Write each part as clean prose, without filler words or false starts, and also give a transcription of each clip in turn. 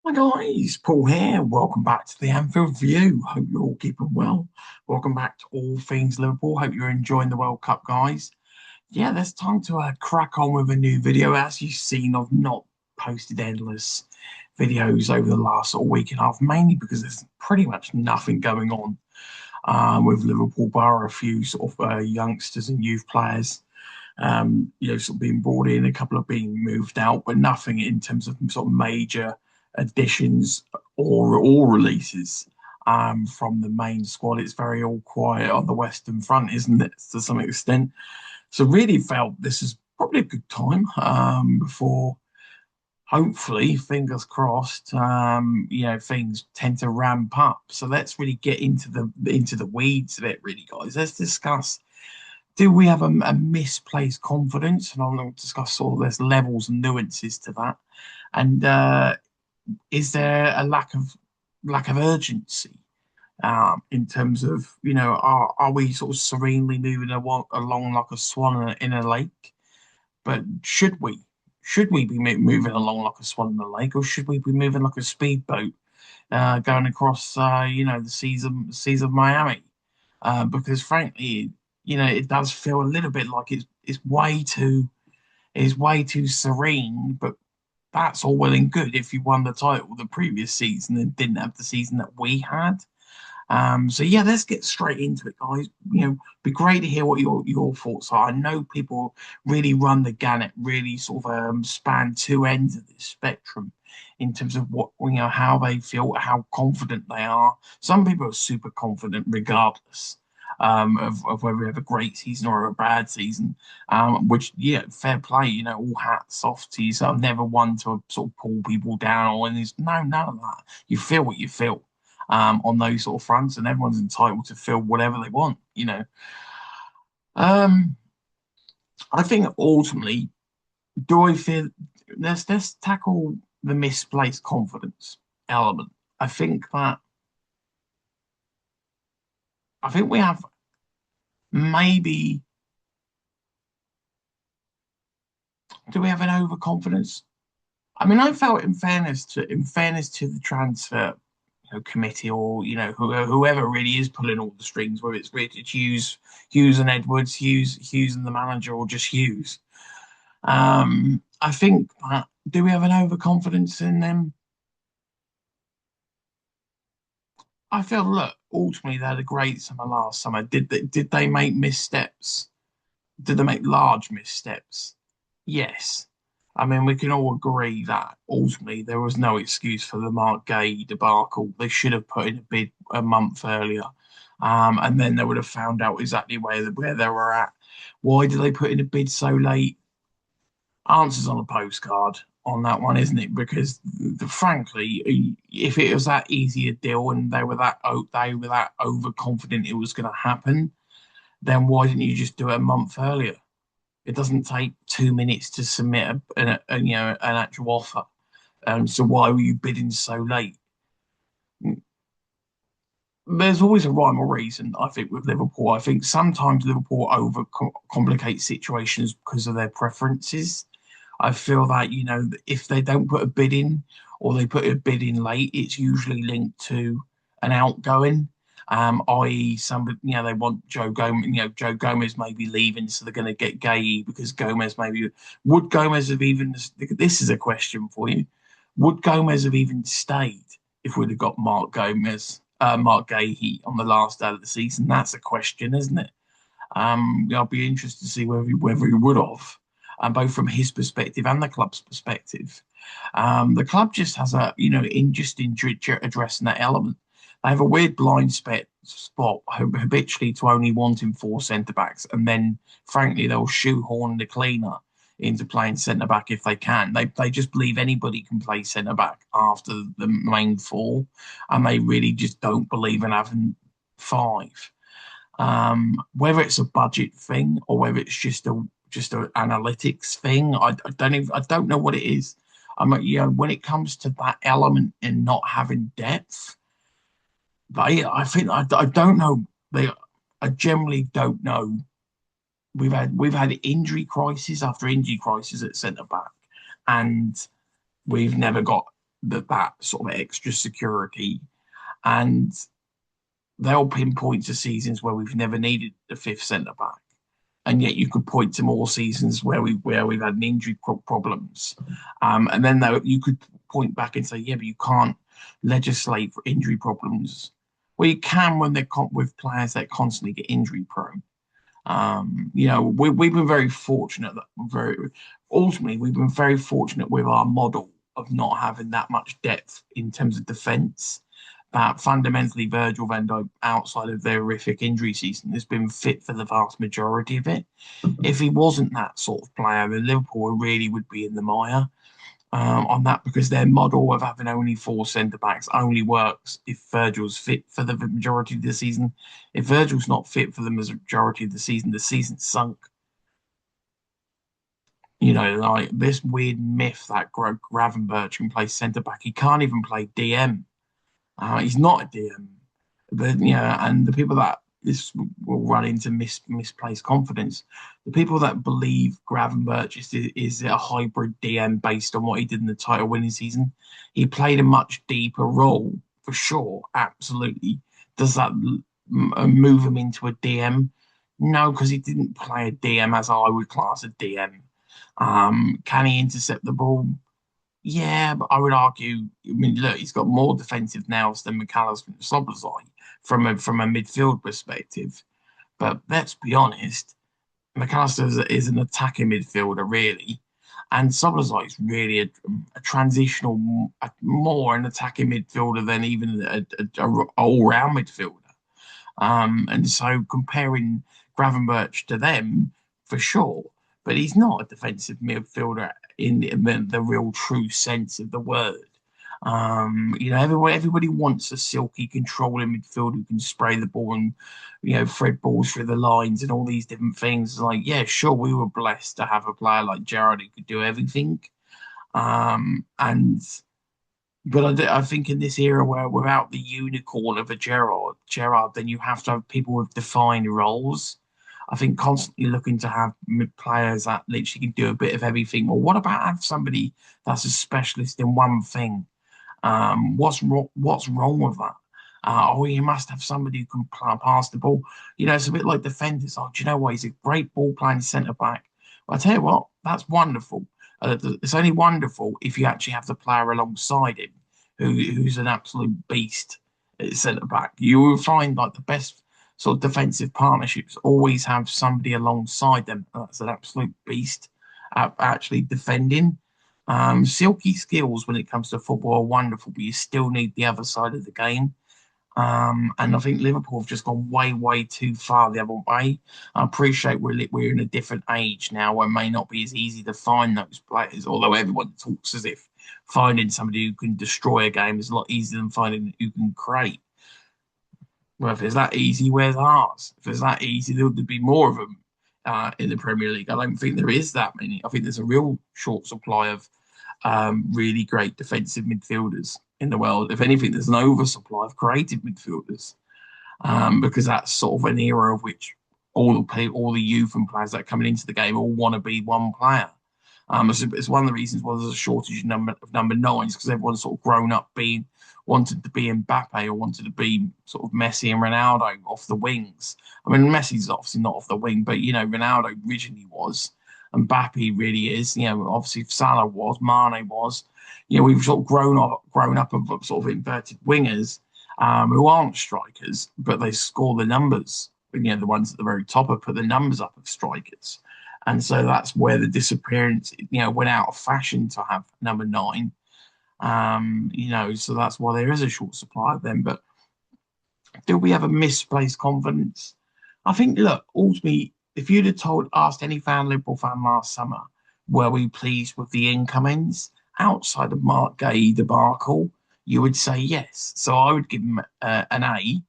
Hi guys, Paul here. Welcome back to the Anfield View. Hope you're all keeping well. Welcome back to All Things Liverpool. Hope you're enjoying the World Cup, guys. Yeah, there's time to crack on with a new video. As you've seen, I've not posted endless videos over the last week and a half, mainly because there's pretty much nothing going on with Liverpool, bar a few youngsters and youth players. Sort of being brought in, a couple of being moved out, but nothing in terms of sort of major additions or releases from the main squad. It's very all quiet on the Western Front, isn't it, to some extent? So really felt this is probably a good time before, hopefully, fingers crossed, things tend to ramp up. So let's really get into the weeds of it, really, guys. Let's discuss, do we have a misplaced confidence? And I'm going to discuss sort of there's levels and nuances to that. And is there a lack of urgency in terms of, are we sort of serenely moving along like a swan in a lake? But should we be moving along like a swan in a lake, or should we be moving like a speedboat going across the seas of Miami? Because frankly, it does feel a little bit like it's way too serene. But that's all well and good if you won the title the previous season and didn't have the season that we had. So yeah, let's get straight into it, guys. Be great to hear what your thoughts are. I know people really run the gamut, really sort of span two ends of this spectrum in terms of how they feel, how confident they are. Some people are super confident regardless of whether we have a great season or a bad season. Which, yeah, fair play. All hats off to you. So I'm never one to sort of pull people down or anything. No, none of that. You feel what you feel on those sort of fronts, and everyone's entitled to feel whatever they want. Um, I think ultimately, do I feel let's tackle the misplaced confidence element. I think that I think we have maybe do we have an overconfidence? I mean, I felt in fairness to the transfer committee, or whoever really is pulling all the strings, whether it's Richard Hughes and Edwards, Hughes and the manager, or just Hughes. I think that, do we have an overconfidence in them? I feel, look, ultimately they had a great summer last summer. Did they make missteps? Did they make large missteps? Yes. I mean, we can all agree that ultimately there was no excuse for the Mark Gay debacle. They should have put in a bid a month earlier, and then they would have found out exactly where they were at. Why did they put in a bid so late? Answers on a postcard on that one, isn't it? Because frankly, if it was that easy a deal and they were that overconfident it was going to happen, then why didn't you just do it a month earlier? It doesn't take 2 minutes to submit an actual offer. So why were you bidding so late? There's always a rhyme or reason, I think, with Liverpool. I think sometimes Liverpool over complicate situations because of their preferences. I feel that, if they don't put a bid in, or they put a bid in late, it's usually linked to an outgoing, i.e., somebody, they want Joe Gomez, Joe Gomez may be leaving, so they're going to get Gay because Gomez maybe would Gomez have even, this is a question for you, would Gomez have even stayed if we'd have got Mark Gahey on the last day of the season? That's a question, isn't it? I'll be interested to see whether he would have, both from his perspective and the club's perspective. The club just has in addressing that element, they have a weird spot habitually to only wanting four centre backs, and then frankly they'll shoehorn the cleaner into playing centre back if they can. They just believe anybody can play centre back after the main four, and they really just don't believe in having five. Whether it's a budget thing or whether it's just a analytics thing, I don't know what it is. When it comes to that element in not having depth, I think I don't know. I generally don't know. We've had injury crisis after injury crisis at centre back, and we've never got that sort of extra security, and they'll pinpoint to seasons where we've never needed the fifth centre back, and yet you could point to more seasons where we've had an injury problems, and then you could point back and say, yeah, but you can't legislate for injury problems. Well, you can when they're with players that constantly get injury prone. We've been very fortunate that ultimately we've been very fortunate with our model of not having that much depth in terms of defence. But fundamentally, Virgil van Dijk, outside of their horrific injury season, has been fit for the vast majority of it. If he wasn't that sort of player, then Liverpool really would be in the mire on that, because their model of having only four centre backs only works if Virgil's fit for the majority of the season. If Virgil's not fit for the majority of the season's sunk. Like this weird myth that Gravenberch can play centre back. He can't even play DM. He's not a DM. But and the people that this will run into misplaced confidence. The people that believe Gravenberch is a hybrid DM based on what he did in the title winning season. He played a much deeper role for sure. Absolutely. Does that move him into a DM? No, because he didn't play a DM as I would class a DM. Can he intercept the ball? Yeah, but I would argue. I mean, look, he's got more defensive nails than McAllister and Szoboszlai from a midfield perspective. But let's be honest, McAllister is an attacking midfielder, really, and Szoboszlai is really a transitional, more an attacking midfielder than even a all-round midfielder. And so comparing Gravenberch to them, for sure, but he's not a defensive midfielder in the real true sense of the word. Everybody wants a silky, controlling midfielder who can spray the ball and, thread balls through the lines and all these different things. Like, yeah, sure, we were blessed to have a player like Gerrard who could do everything. And but I think in this era where without the unicorn of a Gerrard, then you have to have people with defined roles. I think constantly looking to have players that literally can do a bit of everything. Well, what about have somebody that's a specialist in one thing? What's wrong with that? You must have somebody who can pass the ball. It's a bit like defenders. Oh, do you know what? He's a great ball playing centre back. Well, I tell you what, that's wonderful. It's only wonderful if you actually have the player alongside him who's an absolute beast at centre back. You will find like the best sort of defensive partnerships always have somebody alongside them that's an absolute beast at actually defending. Silky skills when it comes to football are wonderful, but you still need the other side of the game. And I think Liverpool have just gone way, way too far the other way. I appreciate we're in a different age now where it may not be as easy to find those players, although everyone talks as if finding somebody who can destroy a game is a lot easier than finding who can create. Well, if it's that easy, where's ours? If it's that easy, there'd be more of them in the Premier League. I don't think there is that many. I think there's a real short supply of really great defensive midfielders in the world. If anything, there's an oversupply of creative midfielders because that's sort of an era of which all the youth and players that are coming into the game all want to be one player. It's one of the reasons why there's a shortage of number nines, because everyone's sort of grown up wanted to be Mbappe or wanted to be sort of Messi and Ronaldo off the wings. I mean, Messi's obviously not off the wing, but Ronaldo originally was. Mbappe really is. Obviously Salah was, Mane was. We've sort of grown up of sort of inverted wingers who aren't strikers, but they score the numbers. The ones at the very top have put the numbers up of strikers. And so that's where the disappearance, went out of fashion to have number nine. So that's why there is a short supply of them. But do we have a misplaced confidence? I think, look, ultimately, if you'd have asked any Liverpool fan last summer, were we pleased with the incomings outside of Mark Gay debacle, you would say yes. So I would give him an A,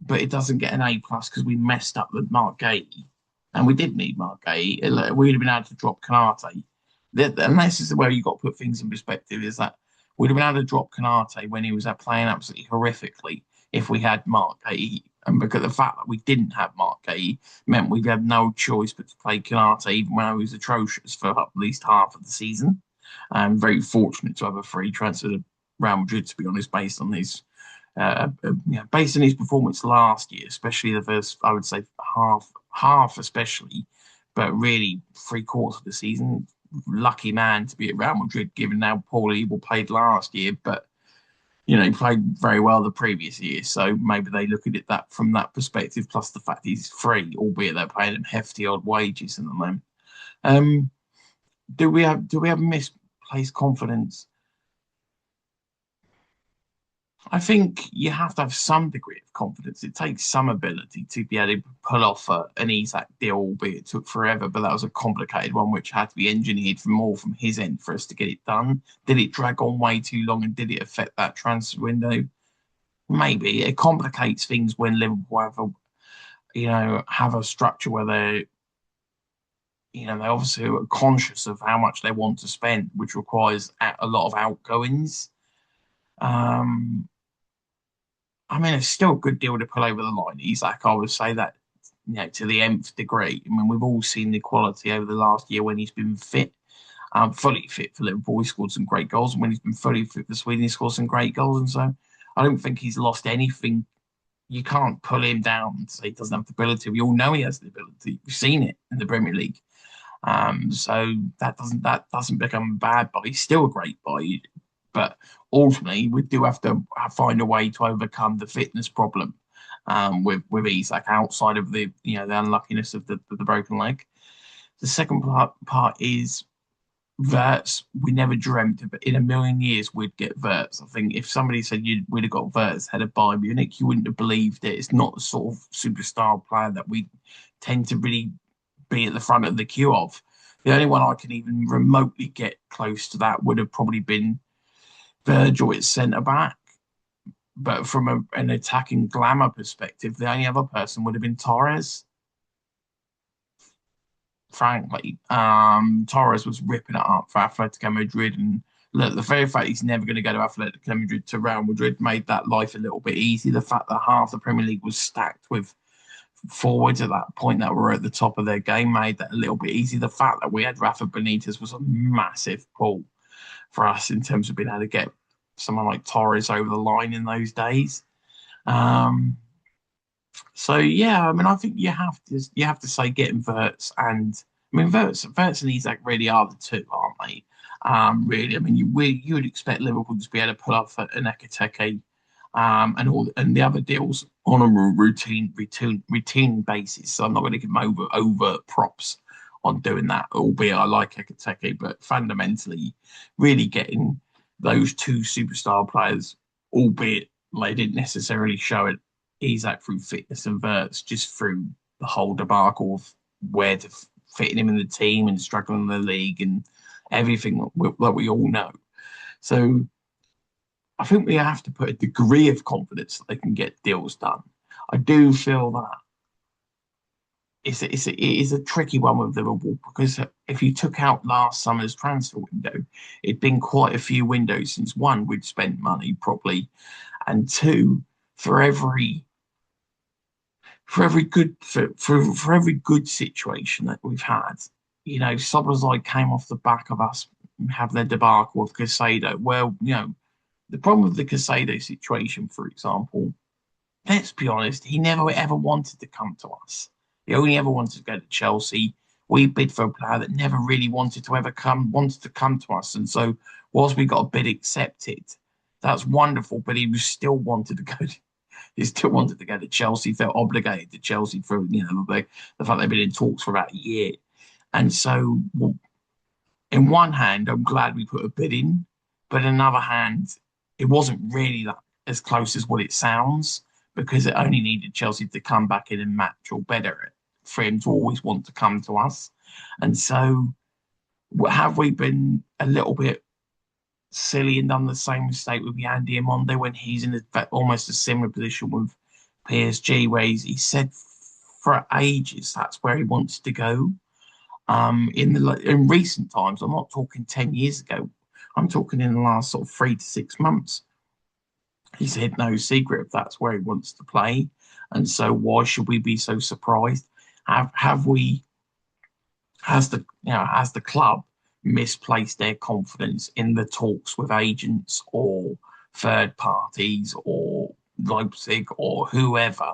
but it doesn't get an A plus because we messed up with Mark Gay. And we did need Mark Gay. We'd have been able to drop Canate. And this is where you've got to put things in perspective, is that we'd have been able to drop Canate when he was playing absolutely horrifically if we had Mark Gay. And because the fact that we didn't have Mark Gay meant we had no choice but to play Canate, even when he was atrocious for at least half of the season. I'm very fortunate to have a free transfer Real Madrid, to be honest, based on his performance last year, especially the first, I would say half especially, but really 3/4 of the season. Lucky man to be at Real Madrid, given how poorly he played last year. But he played very well the previous year, so maybe they look at it that from that perspective. Plus the fact he's free, albeit they're paying him hefty odd wages in the moment. Um, do we have misplaced confidence? I think you have to have some degree of confidence. It takes some ability to be able to pull off an Isak deal, albeit it took forever, but that was a complicated one which had to be engineered from his end for us to get it done. Did it drag on way too long and did it affect that transfer window? Maybe. It complicates things when Liverpool have a structure where they obviously are conscious of how much they want to spend, which requires a lot of outgoings. Um, I mean, it's still a good deal to pull over the line. Isak, I would say that, to the nth degree. I mean, we've all seen the quality over the last year when he's been fit, fully fit for Liverpool. He scored some great goals. And when he's been fully fit for Sweden, he scored some great goals. And so I don't think he's lost anything. You can't pull him down and say he doesn't have the ability. We all know he has the ability. We've seen it in the Premier League. So that doesn't become bad, but he's still a great buy. But ultimately, we do have to find a way to overcome the fitness problem with Isak outside of the unluckiness of the broken leg. The second part is Verts. We never dreamt of it. In a million years we'd get Verts. I think if somebody said we'd have got Verts ahead of Bayern Munich, you wouldn't have believed it. It's not the sort of superstar player that we tend to really be at the front of the queue of. The only one I can even remotely get close to that would have probably been Virgil at centre back. But from an attacking glamour perspective, the only other person would have been Torres. Frankly, Torres was ripping it up for Atletico Madrid, and look, the very fact he's never going to go to Atletico Madrid to Real Madrid made that life a little bit easy. The fact that half the Premier League was stacked with forwards at that point that were at the top of their game made that a little bit easy. The fact that we had Rafa Benitez was a massive pull for us in terms of being able to get someone like Torres over the line in those days. Um, so yeah, I mean, I think you have to say getting Verts and I mean Verts and Isak really are the two, aren't they? Really, I mean, you would expect Liverpool to be able to pull off an Ekateke, and the other deals on a routine basis. So I'm not going to give them over props on doing that, albeit I like Ekateke, but fundamentally, really getting those two superstar players, albeit they didn't necessarily show it Isak through fitness and Verts, just through the whole debacle of where to fit him in the team and struggling in the league and everything that we all know. So I think we have to put a degree of confidence that they can get deals done. I do feel that it is a tricky one with Liverpool because if you took out last summer's transfer window, it'd been quite a few windows since one, we'd spent money properly, and two, for every every good situation that we've had, Soboslai came off the back of us having their debacle with Casado. Well, the problem with the Casado situation, for example, let's be honest, he never ever wanted to come to us. He only ever wanted to go to Chelsea. We bid for a player that never really wanted to come to us. And so, whilst we got a bid accepted, that's wonderful. But he still wanted to go to Chelsea. Felt obligated to Chelsea for the fact they've been in talks for about a year. And so, well, in one hand, I'm glad we put a bid in, but in another hand, it wasn't really that as close as what it sounds because it only needed Chelsea to come back in and match or better it for him to always want to come to us. And so, have we been a little bit silly and done the same mistake with Yandy Amonde when he's in almost a similar position with PSG, where he said for ages that's where he wants to go. In recent times, I'm not talking 10 years ago. I'm talking in the last sort of 3 to 6 months. He said no secret if that's where he wants to play, and so why should we be so surprised? Have we, has the club misplaced their confidence in the talks with agents, or third parties or Leipzig or whoever.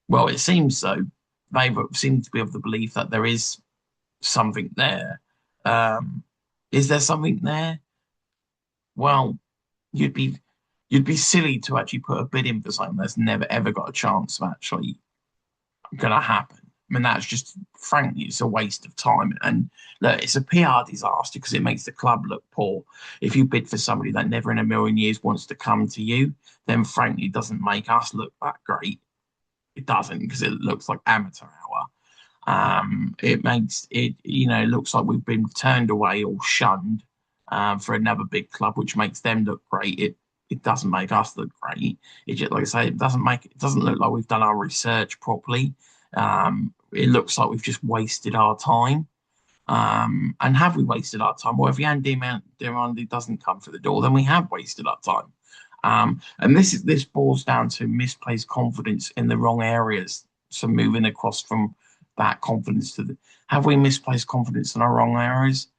Well, it seems so. They seem to be of the belief that there is something there. Um, is there something there? Well, you'd be you'd be silly to actually put a bid in for something that's never ever got a chance of actually going to happen. I mean, that's just, frankly, it's a waste of time. And look, it's a PR disaster because it makes the club look poor. If you bid for somebody that never in a million years wants to come to you, then frankly, it doesn't make us look that great. It doesn't, because it looks like amateur hour. It makes it, it looks like we've been turned away or shunned for another big club, which makes them look great. It doesn't make us look great. It just, like I say, it doesn't look like we've done our research properly. It looks like we've just wasted our time. And have we wasted our time? Well, if Jan Diamandi doesn't come through the door, then we have wasted our time. And this boils down to misplaced confidence in the wrong areas. So moving across from that confidence to the, have we misplaced confidence in our wrong areas?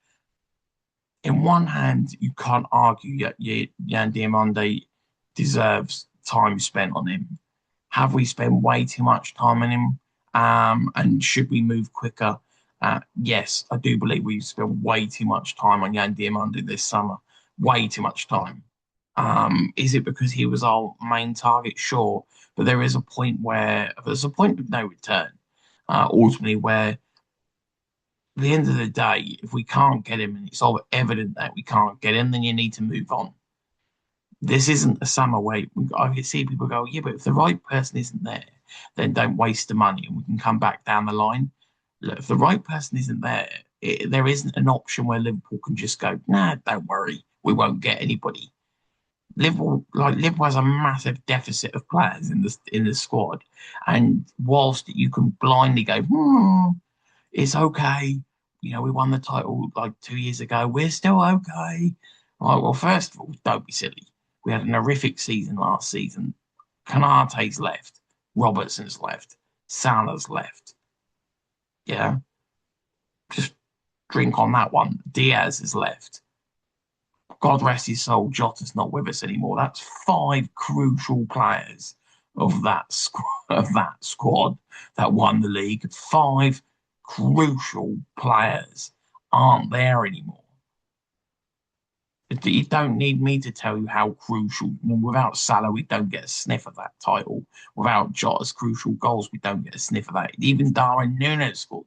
In one hand, you can't argue that Jan Diamandi deserves time spent on him. Have we spent way too much time on him? And should we move quicker? Yes, I do believe we've spent way too much time on Jan Diamandi this summer. Way too much time. Is it because he was our main target? Sure, but there's a point of no return. Ultimately, where at the end of the day, if we can't get him and it's all evident that we can't get him, then you need to move on. This isn't a summer wait. I can see people go, yeah, but if the right person isn't there, then don't waste the money and we can come back down the line. Look, if the right person isn't there, there isn't an option where Liverpool can just go, nah, don't worry, we won't get anybody. Liverpool has a massive deficit of players in the squad, and whilst you can blindly go, it's okay, we won the title like 2 years ago, we're still okay. Right, well, first of all, don't be silly. We had an horrific season last season. Kanate's left, Robertson's left, Salah's left. Yeah, just drink on that one. Diaz is left. God rest his soul, Jota's not with us anymore. That's five crucial players of that squad that won the league. Five crucial players aren't there anymore. You don't need me to tell you how crucial. I mean, without Salah, we don't get a sniff of that title. Without Jota's crucial goals, we don't get a sniff of that. Even Darwin Núñez scored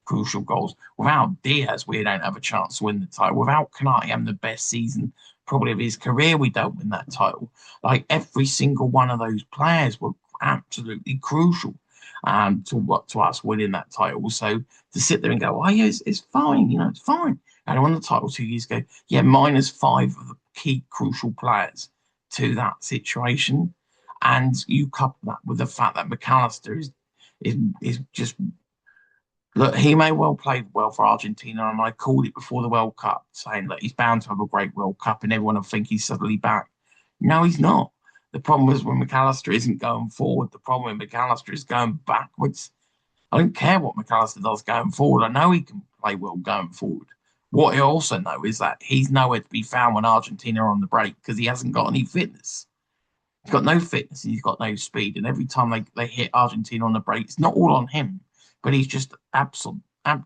crucial goals. Without Diaz, we don't have a chance to win the title. Without Kanate having the best season probably of his career, we don't win that title. Like every single one of those players were absolutely crucial to us winning that title. So to sit there and go, oh yeah, it's fine, it's fine. And I won the title 2 years ago. Yeah, minus five of the key crucial players to that situation. And you couple that with the fact that McAllister is just, look, he may well play well for Argentina, and I called it before the World Cup, saying that he's bound to have a great World Cup, and everyone will think he's suddenly back. No, he's not. The problem is when McAllister isn't going forward. The problem with McAllister is going backwards. I don't care what McAllister does going forward. I know he can play well going forward. What I also know is that he's nowhere to be found when Argentina are on the break because he hasn't got any fitness. He's got no fitness and he's got no speed. And every time they hit Argentina on the break, it's not all on him, but he's just absent,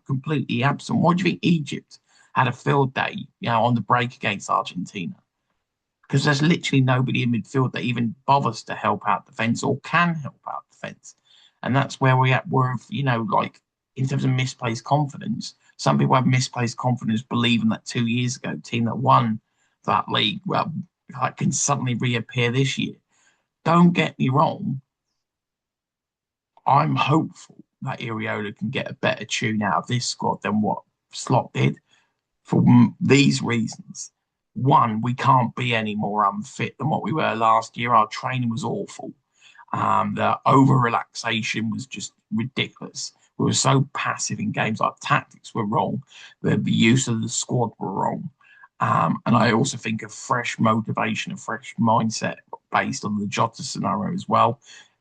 completely absent. Why do you think Egypt had a field day, on the break against Argentina? Because there's literally nobody in midfield that even bothers to help out defence or can help out defence. And that's where we're, like in terms of misplaced confidence. Some people have misplaced confidence believing that 2 years ago, team that won that league, well, can suddenly reappear this year. Don't get me wrong. I'm hopeful that Iriola can get a better tune out of this squad than what Slot did for these reasons. One, we can't be any more unfit than what we were last year. Our training was awful. The over relaxation was just ridiculous. We were so passive in games. Our tactics were wrong. The use of the squad were wrong. And I also think a fresh motivation, a fresh mindset based on the Jota scenario as well,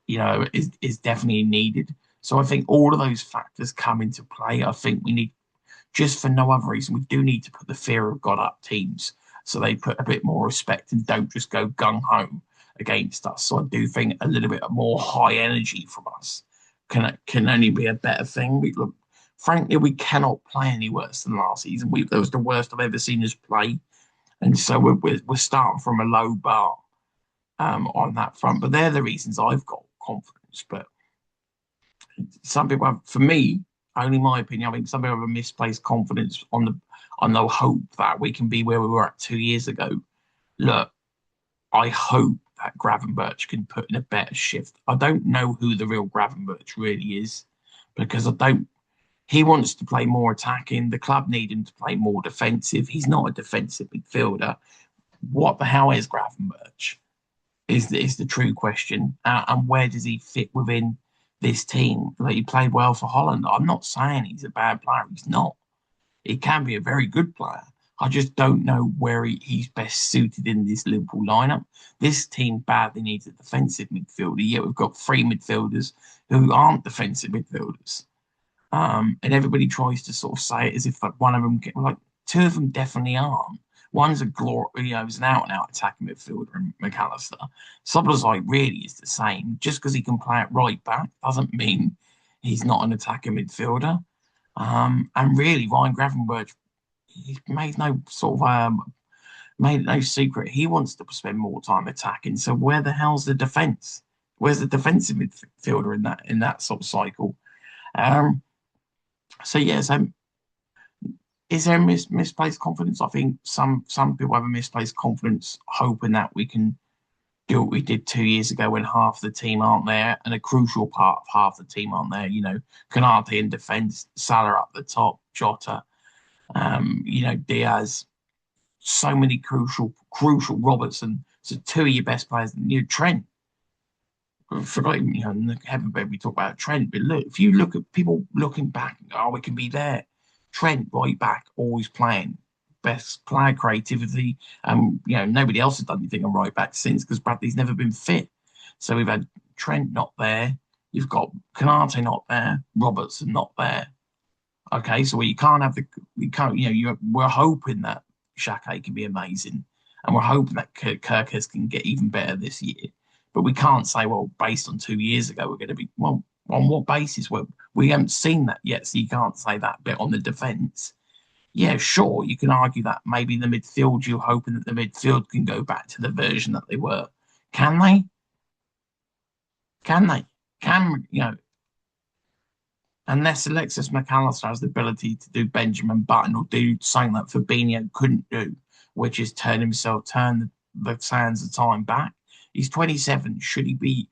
is definitely needed. So I think all of those factors come into play. I think we need, just for no other reason, we do need to put the fear of God up teams. so they put a bit more respect and don't just go gung ho against us. So I do think a little bit more high energy from us can only be a better thing. Look, frankly, we cannot play any worse than last season. That was the worst I've ever seen us play, and so we're starting from a low bar on that front. But they're the reasons I've got confidence. But some people have, for me, only my opinion, I think some people have a misplaced confidence on the hope that we can be where we were at 2 years ago. Look, I hope that Gravenberch can put in a better shift. I don't know who the real Gravenberch really is because I don't. He wants to play more attacking. The club need him to play more defensive. He's not a defensive midfielder. What the hell is Gravenberch? Is the true question. And where does he fit within this team? Like, he played well for Holland. I'm not saying he's a bad player. He's not. He can be a very good player. I just don't know where he's best suited in this Liverpool lineup. This team badly needs a defensive midfielder, yet we've got three midfielders who aren't defensive midfielders. And everybody tries to sort of say it as if like one of them, like two of them definitely aren't. One's is an out-and-out attacking midfielder in McAllister. Szoboszlai really is the same. Just because he can play at right back doesn't mean he's not an attacking midfielder. And really, Ryan Gravenberch, he made no sort of made it no secret. He wants to spend more time attacking. So where the hell's the defense? Where's the defensive midfielder in that sort of cycle? So yes, is there misplaced confidence? I think some people have a misplaced confidence, hoping that we can do what we did 2 years ago when half the team aren't there, and a crucial part of half the team aren't there. You know, Canate in defence, Salah up the top, Jota, Diaz, so many crucial Robertson. So two of your best players, Trent. I forgot, heaven forbid we talk about Trent, but look, if you look at people looking back, we can be there. Trent, right back, always playing, best player creativity. Nobody else has done anything on right back since because Bradley's never been fit. So we've had Trent not there. You've got Canate not there, Robertson not there. Okay, so we're hoping that Xhaka can be amazing, and we're hoping that Kirkes can get even better this year. But we can't say, well, based on 2 years ago, we're going to be, well, on what basis? Well, we haven't seen that yet, so you can't say that bit on the defence. Yeah, sure, you can argue that maybe in the midfield, you're hoping that the midfield can go back to the version that they were. Can they? Can they? Unless Alexis McAllister has the ability to do Benjamin Button or do something that Fabinho couldn't do, which is turn the sands of time back. He's 27. Should he be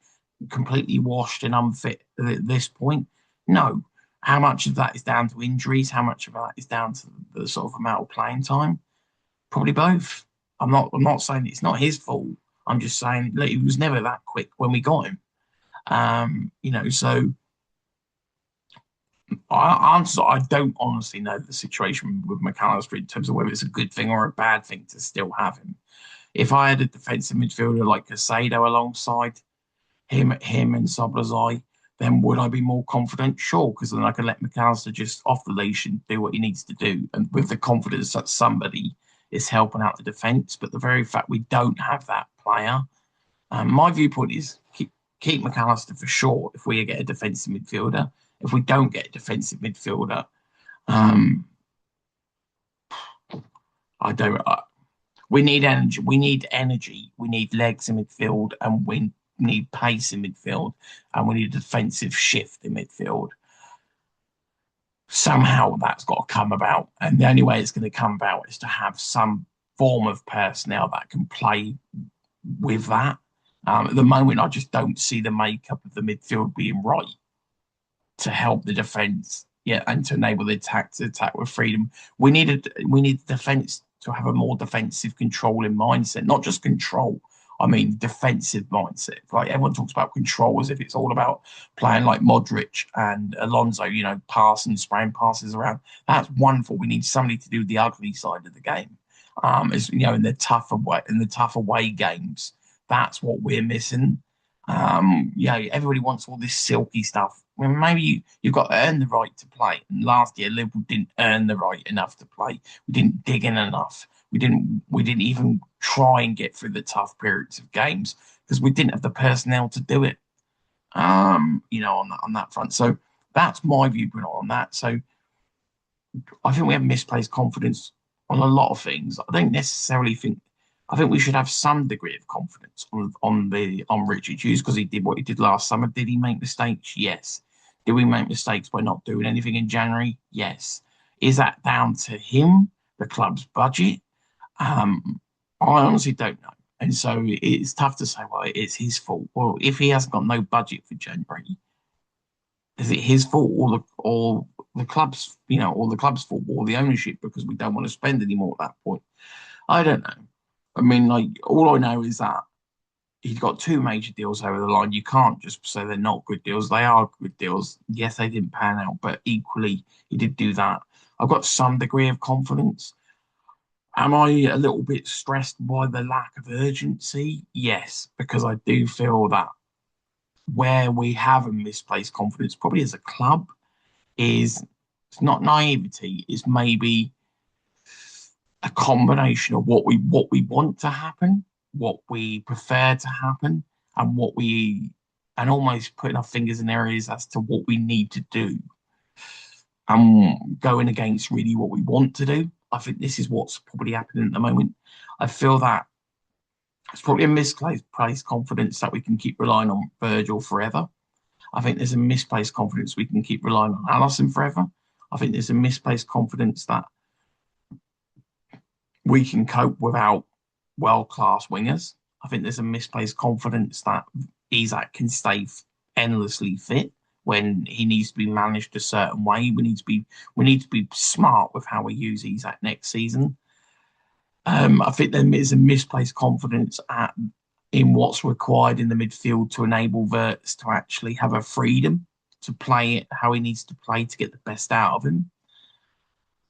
completely washed and unfit at this point? No. How much of that is down to injuries? How much of that is down to the sort of amount of playing time? Probably both. I'm not saying it's not his fault. I'm just saying that he was never that quick when we got him. So I don't honestly know the situation with McAllister in terms of whether it's a good thing or a bad thing to still have him. If I had a defensive midfielder like Casado alongside him and Szoboszlai, then would I be more confident? Sure, because then I could let McAllister just off the leash and do what he needs to do, and with the confidence that somebody is helping out the defence. But the very fact we don't have that player, my viewpoint is keep McAllister for sure if we get a defensive midfielder. If we don't get a defensive midfielder, I don't. We need energy. We need energy. We need legs in midfield, and we need pace in midfield, and we need a defensive shift in midfield. Somehow that's got to come about, and the only way it's going to come about is to have some form of personnel that can play with that. At the moment, I just don't see the makeup of the midfield being right to help the defence, and to enable the attack to attack with freedom. We need defence to have a more defensive controlling mindset, not just control. I mean, defensive mindset. Like, everyone talks about control as if it's all about playing like Modric and Alonso, passing, spraying passes around. That's wonderful. We need somebody to do the ugly side of the game. In the tougher way games. That's what we're missing. Everybody wants all this silky stuff. Well, maybe you've got to earn the right to play. And last year, Liverpool didn't earn the right enough to play. We didn't dig in enough. We didn't even try and get through the tough periods of games because we didn't have the personnel to do it. On that front. So that's my viewpoint on that. So I think we have misplaced confidence on a lot of things. I don't necessarily think. I think we should have some degree of confidence on Richard Hughes because he did what he did last summer. Did he make mistakes? Yes. Did we make mistakes by not doing anything in January? Yes. Is that down to him, the club's budget? I honestly don't know. And so it's tough to say, well, it's his fault. Well, if he hasn't got no budget for January, is it his fault or the club's, or the club's fault or the ownership because we don't want to spend any more at that point? I don't know. I mean, like, all I know is that he's got two major deals over the line. You can't just say they're not good deals. They are good deals. Yes, they didn't pan out, but equally, he did do that. I've got some degree of confidence. Am I a little bit stressed by the lack of urgency? Yes, because I do feel that where we have a misplaced confidence, probably as a club, is it's not naivety, it's maybe a combination of what we want to happen, what we prefer to happen, and almost putting our fingers in areas as to what we need to do. Going against really what we want to do. I think this is what's probably happening at the moment. I feel that it's probably a misplaced confidence that we can keep relying on Virgil forever. I think there's a misplaced confidence we can keep relying on Allison forever. I think there's a misplaced confidence that we can cope without world-class wingers. I think there's a misplaced confidence that Isak can stay endlessly fit when he needs to be managed a certain way. We need to be smart with how we use Isak next season. I think there is a misplaced confidence in what's required in the midfield to enable Wirtz to actually have a freedom to play it how he needs to play to get the best out of him.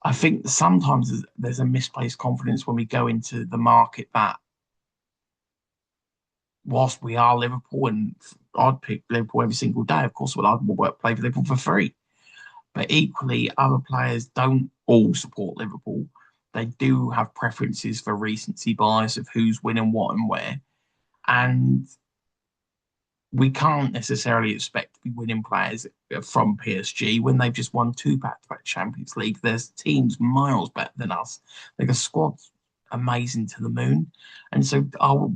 I think sometimes there's a misplaced confidence when we go into the market that whilst we are Liverpool and I'd pick Liverpool every single day, of course, I'd play for Liverpool for free. But equally, other players don't all support Liverpool. They do have preferences for recency bias of who's winning what and where. And we can't necessarily expect to be winning players from PSG when they've just won two back-to-back Champions League. There's teams miles better than us. Like a squad's amazing to the moon. And so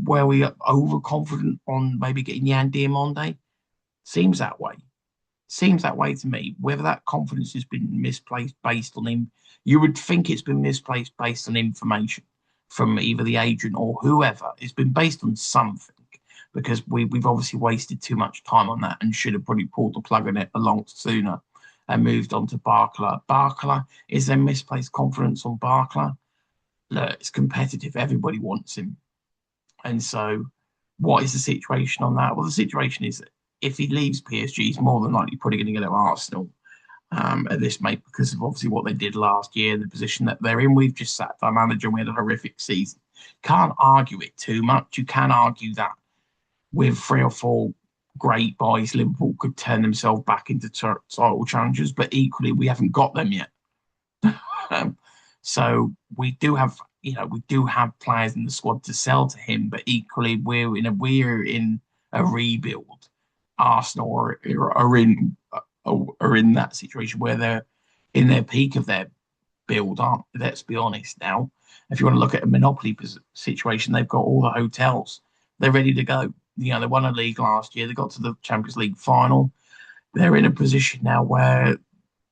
were we overconfident on maybe getting Yan Diamonde? Seems that way. Seems that way to me. Whether that confidence has been misplaced based on him, you would think it's been misplaced based on information from either the agent or whoever. It's been based on something because we've obviously wasted too much time on that and should have probably pulled the plug on it a lot sooner and moved on to Barkla. Barkla, is there misplaced confidence on Barkla? Look, it's competitive. Everybody wants him. And so what is the situation on that? Well, the situation is that if he leaves PSG, he's more than likely probably going to go to Arsenal at this mate because of obviously what they did last year, the position that they're in. We've just sacked our manager and we had a horrific season. Can't argue it too much. You can argue that with three or four great buys, Liverpool could turn themselves back into title challengers, but equally we haven't got them yet. So we do have players in the squad to sell to him, but equally we're in a rebuild. Arsenal are in that situation where they're in their peak of their build, aren't they? Let's be honest now. If you want to look at a monopoly situation, they've got all the hotels. They're ready to go. They won a league last year. They got to the Champions League final. They're in a position now where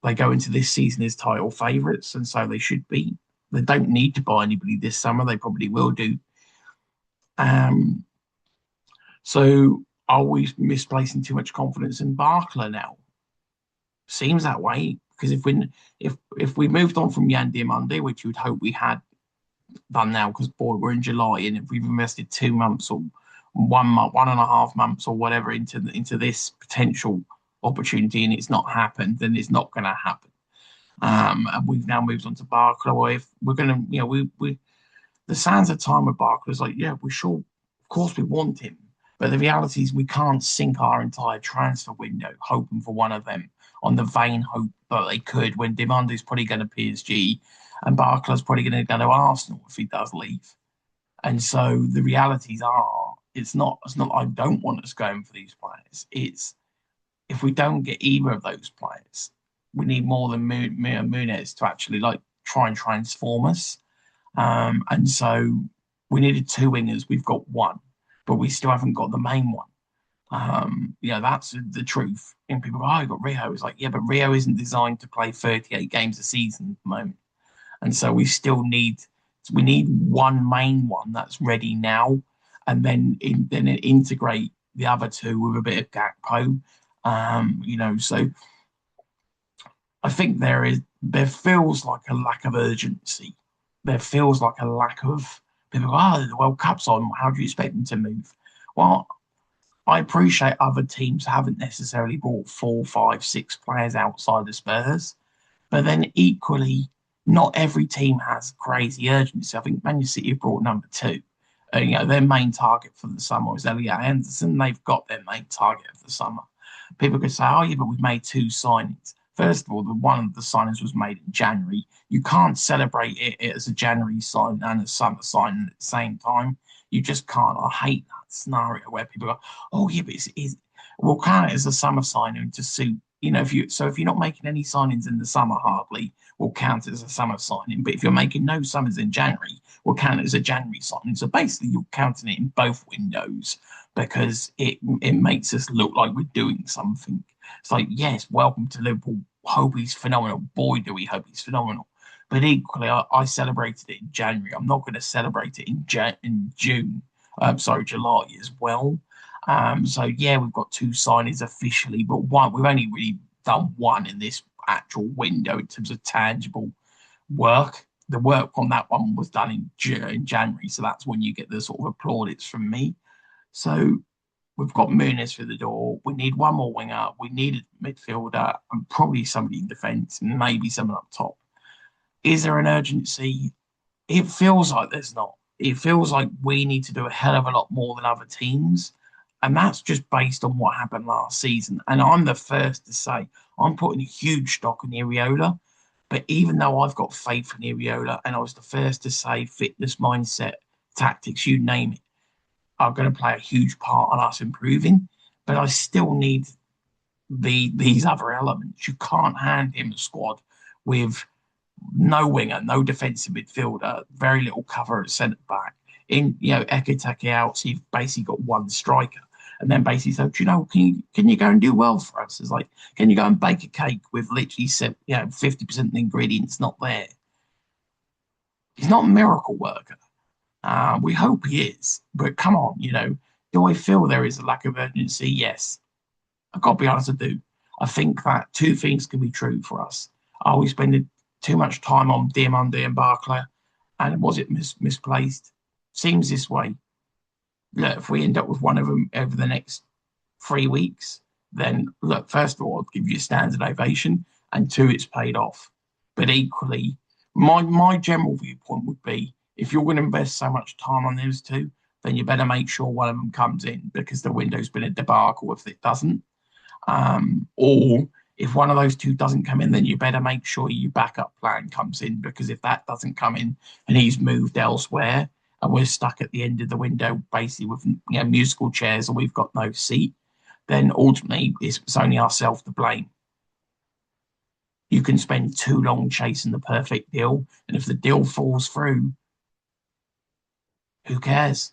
they go into this season as title favourites, and so they should be. They don't need to buy anybody this summer. They probably will do. So are we misplacing too much confidence in Barkla now? Seems that way because if we moved on from Yan Diamonde, which you would hope we had done now, because boy, we're in July, and if we've invested 2 months or 1 month, 1.5 months or whatever into this potential opportunity, and it's not happened, then it's not going to happen. And we've now moved on to Barkla. Or if we're going to, we the sands of time with Barkla is like, yeah, we're sure, of course, we want him. But the reality is we can't sink our entire transfer window hoping for one of them on the vain hope that they could when demand is probably going to PSG and Barclay's probably going to go to Arsenal if he does leave. And so the realities are, it's not I don't want us going for these players. It's if we don't get either of those players, we need more than Muniz to actually like try and transform us. And so we needed two wingers. We've got one, but we still haven't got the main one. That's the truth. And people go, oh, you got Rio. It's like, yeah, but Rio isn't designed to play 38 games a season at the moment. And so we need one main one that's ready now, and then integrate the other two with a bit of Gakpo. So I think there feels like a lack of urgency. There feels like a lack of people go, oh, the World Cup's on. How do you expect them to move? Well, I appreciate other teams haven't necessarily brought four, five, six players outside of Spurs, but then equally, not every team has crazy urgency. I think Man City have brought number two. Their main target for the summer was Elliot Anderson. They've got their main target of the summer. People could say, oh, yeah, but we've made two signings. First of all, the one of the signings was made in January. You can't celebrate it as a January sign and a summer sign at the same time. You just can't. I hate that scenario where people go, oh, yeah, but we'll count it as a summer signing to suit. If you're not making any signings in the summer, hardly, we'll count it as a summer signing. But if you're making no summers in January, we'll count it as a January signing. So basically, you're counting it in both windows because it makes us look like we're doing something. It's like, yes, welcome to Liverpool. Hope he's phenomenal. Boy, do we hope he's phenomenal. But equally, I celebrated it in January. I'm not going to celebrate it in June. Sorry, July as well. So yeah, we've got two signings officially, but one we've only really done one in this actual window in terms of tangible work. The work on that one was done in January, so that's when you get the sort of plaudits from me. So we've got Muniz through the door. We need one more winger. We need a midfielder and probably somebody in defence and maybe someone up top. Is there an urgency? It feels like there's not. It feels like we need to do a hell of a lot more than other teams. And that's just based on what happened last season. And I'm the first to say I'm putting a huge stock in Iriola. But even though I've got faith in Iriola, and I was the first to say fitness, mindset, tactics, you name it, are going to play a huge part on us improving. But I still need these other elements. You can't hand him a squad with no winger, no defensive midfielder, very little cover at centre back. Ekiteke out, so you've basically got one striker. And then basically said, can you go and do well for us? It's like, can you go and bake a cake with literally 50% of the ingredients not there? He's not a miracle worker. We hope he is, but come on, do I feel there is a lack of urgency? Yes. I've got to be honest, I do. I think that two things can be true for us. Are we spending too much time on Diamande and Barclay? And was it misplaced? Seems this way. Look, if we end up with one of them over the next 3 weeks, then look, first of all, I'll give you a standard ovation, and two, it's paid off. But equally, my general viewpoint would be if you're going to invest so much time on those two, then you better make sure one of them comes in because the window's been a debacle if it doesn't. Or if one of those two doesn't come in, then you better make sure your backup plan comes in because if that doesn't come in and he's moved elsewhere and we're stuck at the end of the window basically with musical chairs and we've got no seat, then ultimately it's only ourselves to blame. You can spend too long chasing the perfect deal, and if the deal falls through, who cares?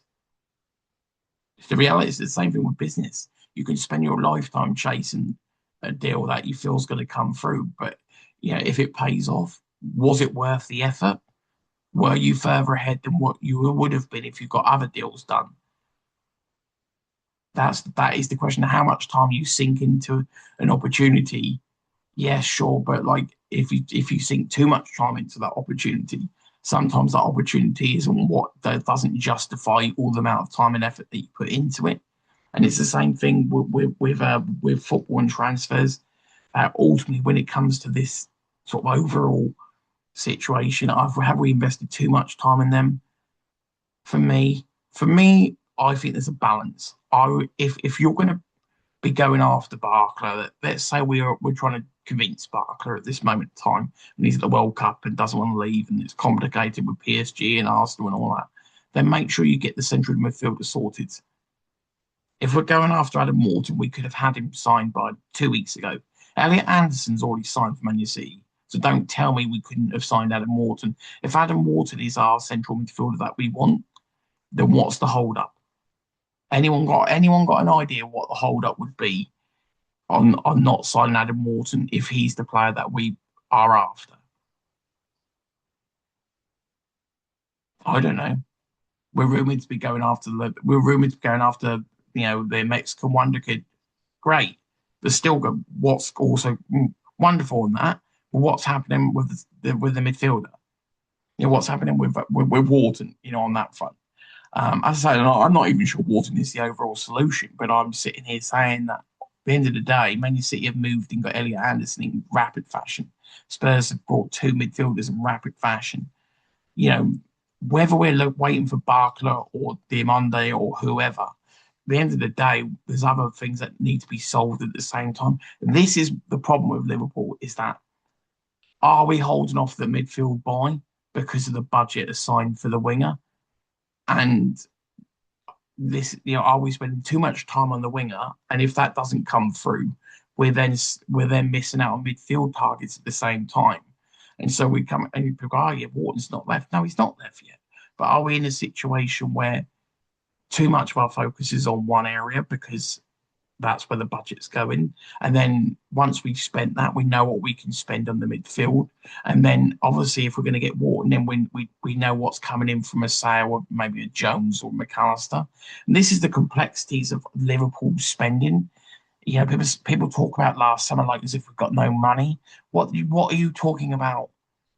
The reality is the same thing with business. You can spend your lifetime chasing a deal that you feel is going to come through, but if it pays off, was it worth the effort? Were you further ahead than what you would have been if you got other deals done? That is the question. How much time you sink into an opportunity? Yeah, sure, but like if you sink too much time into that opportunity, sometimes that opportunity isn't what that doesn't justify all the amount of time and effort that you put into it. And it's the same thing with football and transfers. Ultimately, when it comes to this sort of overall situation, have we invested too much time in them? For me, I think there's a balance. If you're going to be going after Barclay, let's say we're trying to convince Barker at this moment in time, and he's at the World Cup and doesn't want to leave, and it's complicated with PSG and Arsenal and all that. Then make sure you get the central midfielder sorted. If we're going after Adam Morton, we could have had him signed by 2 weeks ago. Elliot Anderson's already signed for Man City, so don't tell me we couldn't have signed Adam Morton. If Adam Morton is our central midfielder that we want, then what's the hold up? Anyone got an idea what the hold up would be on not signing Adam Morton if he's the player that we are after? I don't know. We're rumored to be going after the Mexican wonder kid. Great. There's still what's also wonderful in that. But what's happening with the midfielder? What's happening with Wharton? On that front. As I say, I'm not even sure Wharton is the overall solution, but I'm sitting here saying that at the end of the day, Man City have moved and got Elliot Anderson in rapid fashion. Spurs have brought two midfielders in rapid fashion. You know, whether we're waiting for Barkler or Diamande or whoever, at the end of the day, there's other things that need to be solved at the same time. And this is the problem with Liverpool: is that are we holding off the midfield buy because of the budget assigned for the winger? And this, are we spending too much time on the winger? And if that doesn't come through, we're then missing out on midfield targets at the same time. And so we come and people go, oh, yeah, Wharton's not left. No, he's not left yet. But are we in a situation where too much of our focus is on one area because that's where the budget's going? And then once we've spent that, we know what we can spend on the midfield. And then obviously, if we're going to get Wharton, then we know what's coming in from a sale of maybe a Jones or McAllister. And this is the complexities of Liverpool spending. People talk about last summer like as if we've got no money. What are you talking about?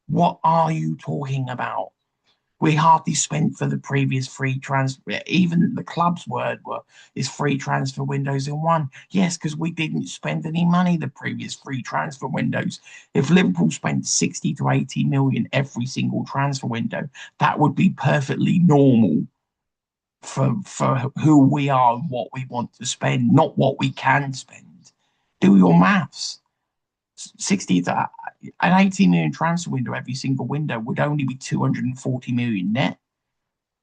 What are you talking about? We hardly spent for the previous free transfer. Even the club's word is free transfer windows in one. Yes, because we didn't spend any money the previous free transfer windows. If Liverpool spent 60 to 80 million every single transfer window, that would be perfectly normal for who we are and what we want to spend, not what we can spend. Do your maths. 60 to an 80 million transfer window every single window would only be 240 million net.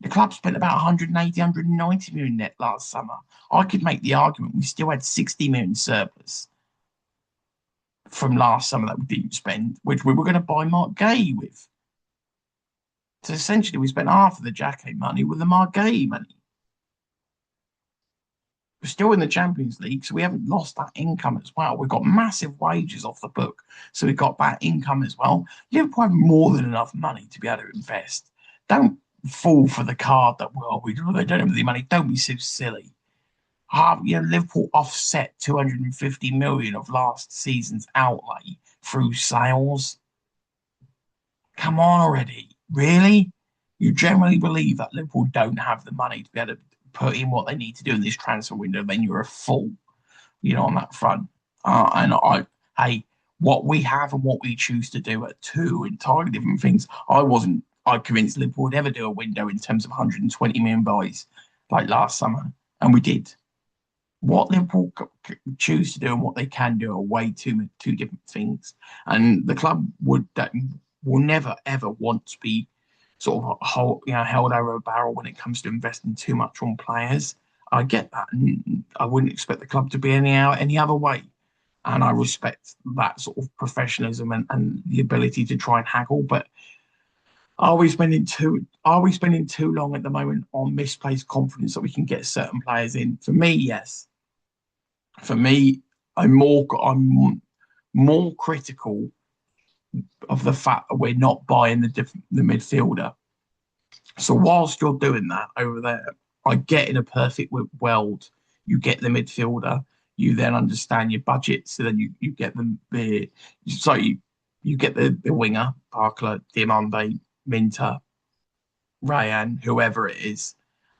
The club spent about 180, 190 million net last summer. I could make the argument we still had 60 million surplus from last summer that we didn't spend, which we were going to buy Mark Gay with. So essentially, we spent half of the Jacquet money with the Mark Gay money. We're still in the Champions League, so we haven't lost that income as well. We've got massive wages off the book, so we've got that income as well. Liverpool have more than enough money to be able to invest. Don't fall for the card that, well, they don't have the money. Don't be so silly. Liverpool offset 250 million of last season's outlay through sales. Come on already. Really? You generally believe that Liverpool don't have the money to be able to put in what they need to do in this transfer window? Then you're a fool, on that front. What we have and what we choose to do are two entirely different things. I convinced Liverpool would ever do a window in terms of 120 million buys like last summer, and we did. What Liverpool choose to do and what they can do are way two different things, and the club will never ever want to be sort of held over a barrel when it comes to investing too much on players. I get that, and I wouldn't expect the club to be any other way. And I respect that sort of professionalism and the ability to try and haggle. But are we spending too long at the moment on misplaced confidence that we can get certain players in? For me, yes. For me, I'm more critical of the fact that we're not buying the midfielder. So whilst you're doing that over there, I get in a perfect world, you get the midfielder, you then understand your budget, so then you get you get the winger, Barkler, Diamande, Minter, Ryan, whoever it is.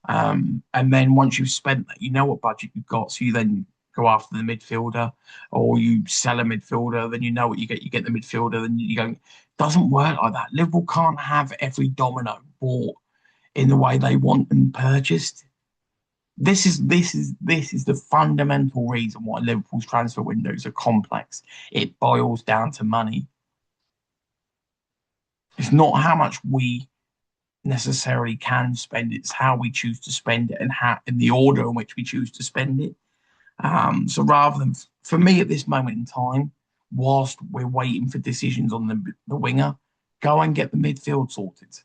And then once you've spent that, you know what budget you've got, so you then go after the midfielder, or you sell a midfielder, then you know what you get. You get the midfielder, then you go. Doesn't work like that. Liverpool can't have every domino bought in the way they want them purchased. This is the fundamental reason why Liverpool's transfer windows are complex. It boils down to money. It's not how much we necessarily can spend. It's how we choose to spend it and how in the order in which we choose to spend it. So rather than for me at this moment in time, whilst we're waiting for decisions on the winger, go and get the midfield sorted.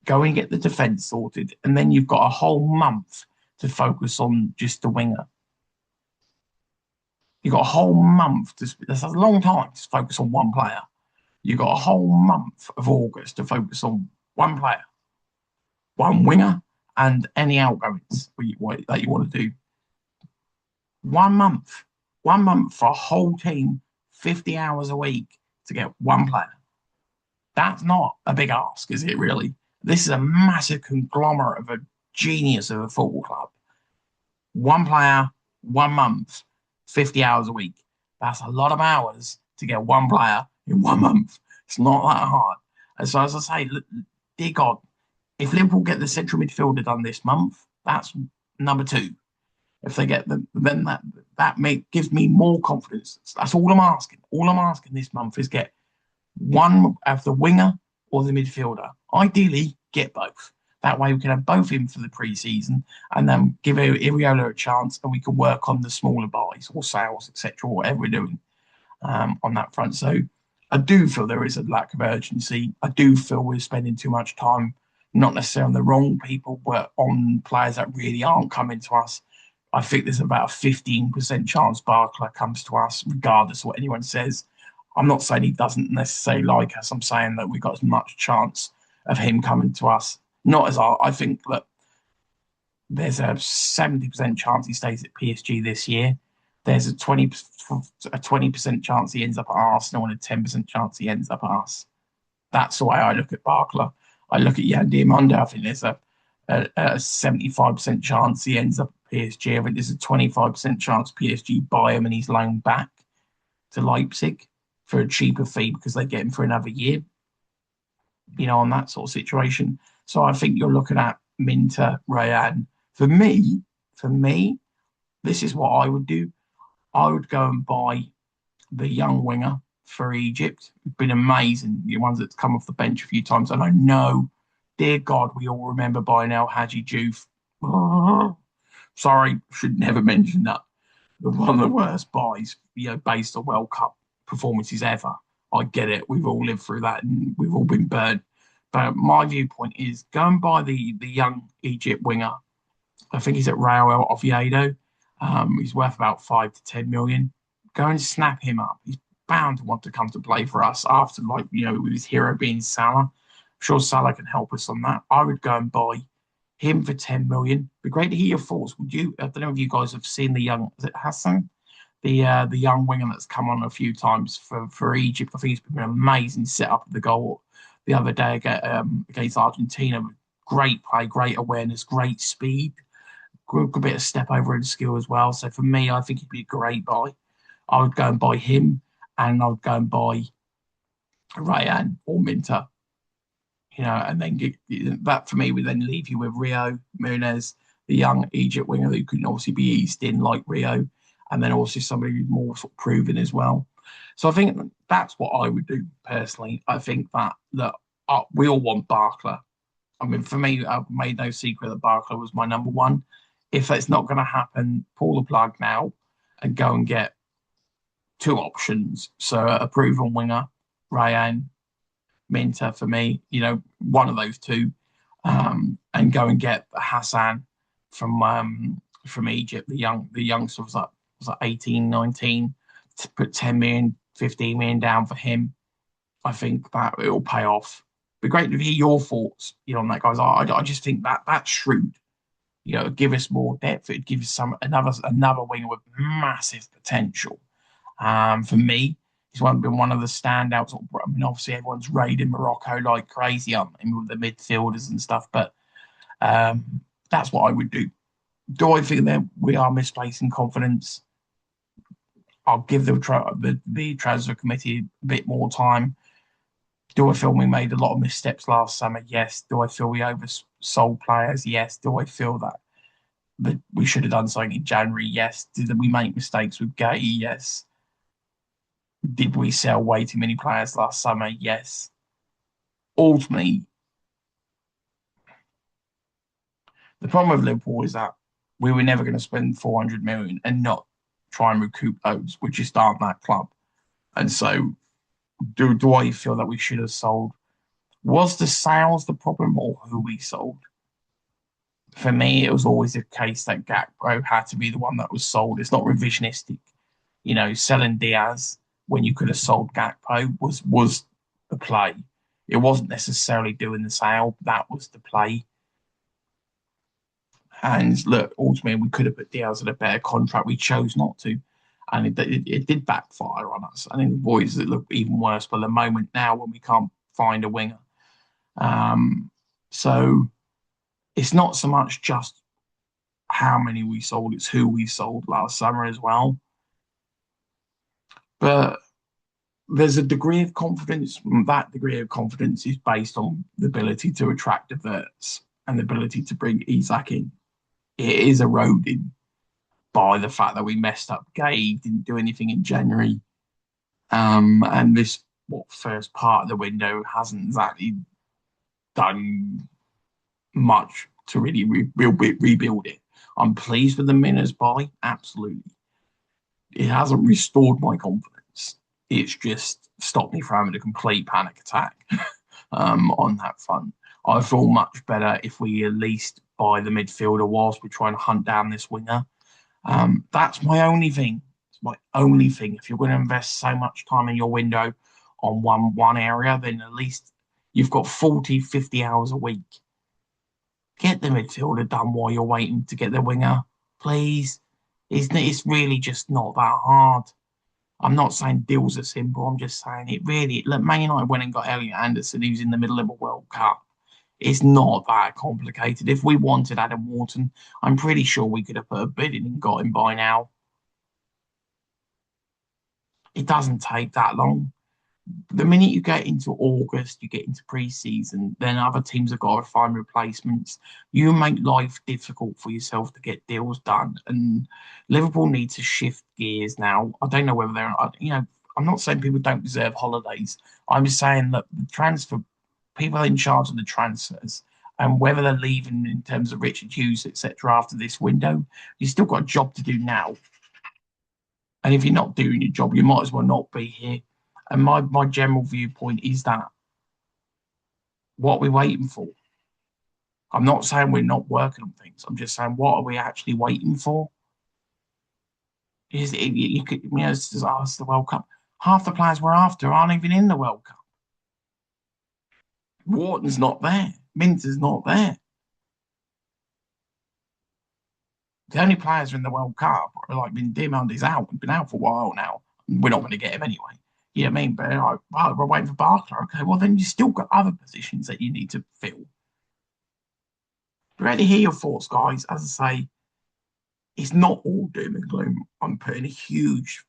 Go and get the defence sorted, and then you've got a whole month to focus on just the winger. You've got a whole month to. That's a long time to focus on one player. You've got a whole month of August to focus on one player, one winger, and any outgoings that you want to do. 1 month, 1 month for a whole team, 50 hours a week to get one player. That's not a big ask, is it really? This is a massive conglomerate of a genius of a football club. One player, 1 month, 50 hours a week. That's a lot of hours to get one player in 1 month. It's not that hard. And so, as I say, dear God, if Liverpool get the central midfielder done this month, that's number two. If they get them, then gives me more confidence. That's all I'm asking. All I'm asking this month is get one of the winger or the midfielder. Ideally, get both. That way, we can have both in for the pre-season, and then give Iriola a chance, and we can work on the smaller buys or sales, etc., whatever we're doing on that front. So, I do feel there is a lack of urgency. I do feel we're spending too much time, not necessarily on the wrong people, but on players that really aren't coming to us. I think there's about a 15% chance Barkla comes to us, regardless of what anyone says. I'm not saying he doesn't necessarily like us. I'm saying that we've got as much chance of him coming to us. Not as I think that there's a 70% chance he stays at PSG this year. There's a 20% chance he ends up at Arsenal and a 10% chance he ends up at us. That's the way I look at Barkla. I look at Yan Diamondo. I think there's a 75% chance he ends up at PSG. I think there's a 25% chance PSG buy him and he's loaned back to Leipzig for a cheaper fee because they get him for another year, on that sort of situation. So I think you're looking at Minter, Rayan. For me, this is what I would do. I would go and buy the young winger for Egypt. It's been amazing. The ones that's come off the bench a few times. And I know, dear God, we all remember buying El Hadji Diouf. Sorry, should never mention that. One of the worst buys, based on World Cup performances ever. I get it. We've all lived through that and we've all been burnt. But my viewpoint is go and buy the young Egypt winger. I think he's at Real Oviedo. He's worth about 5 to 10 million. Go and snap him up. He's bound to want to come to play for us after, with his hero being Salah. I'm sure Salah can help us on that. I would go and buy him for 10 million. It'd be great to hear your thoughts. Would you? I don't know if you guys have seen the young, is it Hassan? The young winger that's come on a few times for Egypt. I think he's been an amazing setup of the goal the other day against Argentina. Great play, great awareness, great speed. Good bit of step over and skill as well. So for me, I think he'd be a great buy. I would go and buy him, and I would go and buy Rayan or Minter. And then that for me would then leave you with Rio Munez, the young Egypt winger who can obviously be eased in like Rio, and then also somebody who's more sort of proven as well. So I think that's what I would do personally. I think that we all want Barkla. I mean, for me, I've made no secret that Barkla was my number one. If it's not going to happen, pull the plug now and go and get two options. So a proven winger, Rayan, Minter for me, one of those two, and go and get Hassan from Egypt, the youngster was like 18, 19, to put 10 million, 15 million down for him. I think that it will pay off. It'd be great to hear your thoughts, on that, guys. I just think that's shrewd. Give us more depth. It'd give us another winger with massive potential. For me, he's been one of the standouts. I mean, obviously everyone's raiding Morocco like crazy, with the midfielders and stuff. But that's what I would do. Do I think that we are misplacing confidence? I'll give the transfer committee a bit more time. Do I feel we made a lot of missteps last summer? Yes. Do I feel we oversold players? Yes. Do I feel that we should have done something in January? Yes. Did we make mistakes with Gay? Yes. Did we sell way too many players last summer? Yes. Ultimately, the problem with Liverpool is that we were never going to spend 400 million and not try and recoup those. We just aren't that club. And so, do I feel that we should have sold? Was the sales the problem or who we sold? For me, it was always a case that Gakpo had to be the one that was sold. It's not revisionistic. Selling Diaz when you could have sold Gakpo was the play. It wasn't necessarily doing the sale. That was the play. And look, ultimately, we could have put Diaz in a better contract. We chose not to. And it did backfire on us. I think the boys it look even worse for the moment now when we can't find a winger. So it's not so much just how many we sold, it's who we sold last summer as well. But there's a degree of confidence. That degree of confidence is based on the ability to attract diverts and the ability to bring Isak in. It is eroded by the fact that we messed up Gay, didn't do anything in January. And this first part of the window hasn't exactly done much to really rebuild it. I'm pleased with the Minners buy, absolutely. It hasn't restored my confidence. It's just stopped me from having a complete panic attack on that front. I feel much better if we at least buy the midfielder whilst we're trying to hunt down this winger. That's my only thing. It's my only thing. If you're going to invest so much time in your window on one area, then at least you've got 40, 50 hours a week. Get the midfielder done while you're waiting to get the winger, please. It's really just not that hard. I'm not saying deals are simple. I'm just saying it really. Look, Man United went and got Elliot Anderson, who's in the middle of a World Cup. It's not that complicated. If we wanted Adam Wharton, I'm pretty sure we could have put a bid in and got him by now. It doesn't take that long. The minute you get into August, you get into pre-season, then other teams have got to find replacements. You make life difficult for yourself to get deals done, and Liverpool need to shift gears now. I don't know whether I'm not saying people don't deserve holidays. I'm just saying that the transfer people in charge of the transfers and whether they're leaving in terms of Richard Hughes, etc. after this window, you still got a job to do now. And if you're not doing your job, you might as well not be here. And my general viewpoint is that what are we waiting for? I'm not saying we're not working on things. I'm just saying what are we actually waiting for? Is it, you could it's the World Cup. Half the players we're after aren't even in the World Cup. Wharton's not there. Minter's not there. The only players in the World Cup are like Dimond is out. Been out for a while now. We're not going to get him anyway. You know what I mean? But we're waiting for Barker. Okay, well then you still got other positions that you need to fill. Ready to hear your thoughts, guys. As I say, it's not all doom and gloom. I'm putting a huge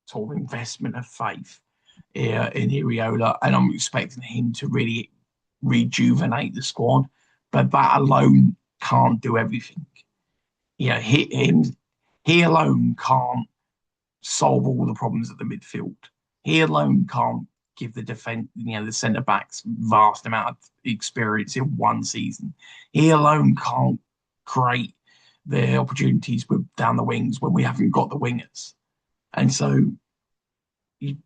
sort of investment of faith in Iriola, and I'm expecting him to really rejuvenate the squad. But that alone can't do everything. He alone can't solve all the problems at the midfield. He alone can't give the defense, the centre backs vast amount of experience in one season. He alone can't create the opportunities with down the wings when we haven't got the wingers. And so you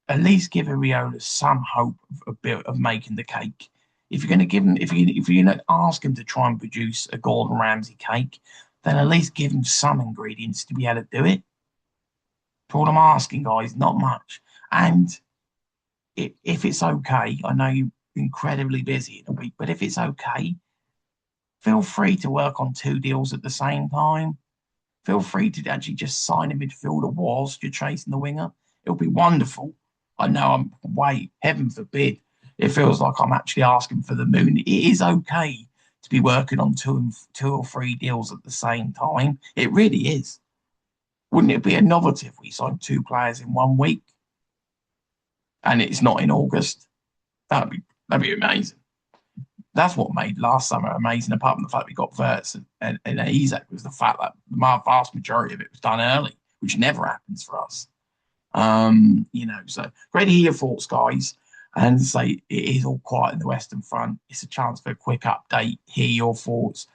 at least give Ariola some hope of making the cake. If you're going to give him, if you're going to ask him to try and produce a Gordon Ramsay cake, then at least give him some ingredients to be able to do it. That's all I'm asking, guys, not much. And if it's okay, I know you're incredibly busy in a week, but if it's okay, feel free to work on two deals at the same time. Feel free to actually just sign a midfielder whilst you're chasing the winger. It'll be wonderful. I know heaven forbid, it feels like I'm actually asking for the moon. It is okay to be working on two or three deals at the same time. It really is. Wouldn't it be a novelty if we signed two players in 1 week? and it's not in August. That'd be amazing. That's what made last summer amazing, apart from the fact we got Verts and Isaac, was the fact that the vast majority of it was done early, which never happens for us. So great to hear your thoughts, guys. And say it is all quiet in the Western Front. It's a chance for a quick update, hear your thoughts.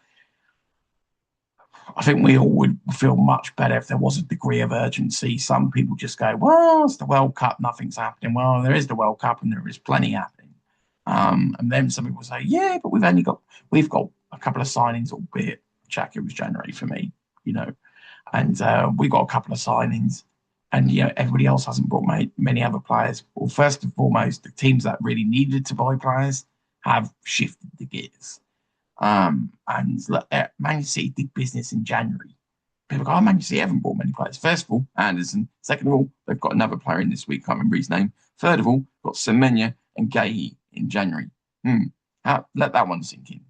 I think we all would feel much better if there was a degree of urgency. Some people just go, well, it's the World Cup, nothing's happening. Well, there is the World Cup and there is plenty happening. And then some people say, yeah, but we've got a couple of signings, albeit Jack, it was January for me, and we've got a couple of signings, and everybody else hasn't brought many other players. Well, first and foremost, the teams that really needed to buy players have shifted the gears. And Man City did business in January. People go, Man City haven't bought many players. First of all, Anderson. Second of all, they've got another player in this week. Can't remember his name. Third of all, got Semenya and Gay in January. Let that one sink in.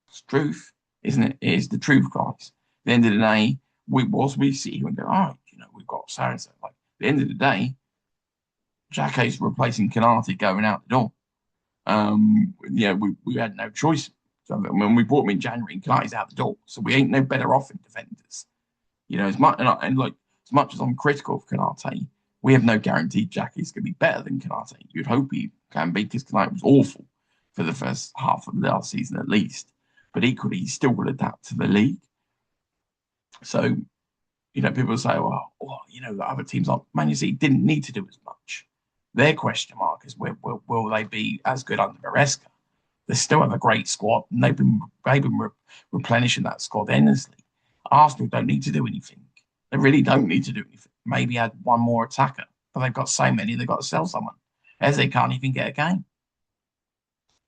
It's truth, isn't it? It is the truth, guys. At the end of the day, we sit here and go, we've got so and so. Like, at the end of the day, Xhaka's replacing Canate going out the door. We had no choice. So when we brought him in January, Kanate's out the door, so we ain't no better off in defenders. As much as I'm critical of Canate, we have no guarantee Xhaka's going to be better than Canate. You'd hope he can be, because Canate was awful for the first half of the last season at least. But equally, he still will adapt to the league. So, people say, the other teams like Man City didn't need to do as much. Their question mark is, will they be as good under Maresca? They still have a great squad, and they've been replenishing that squad endlessly. Arsenal don't need to do anything. They really don't need to do anything. Maybe add one more attacker, but they've got so many, they've got to sell someone, as they can't even get a game.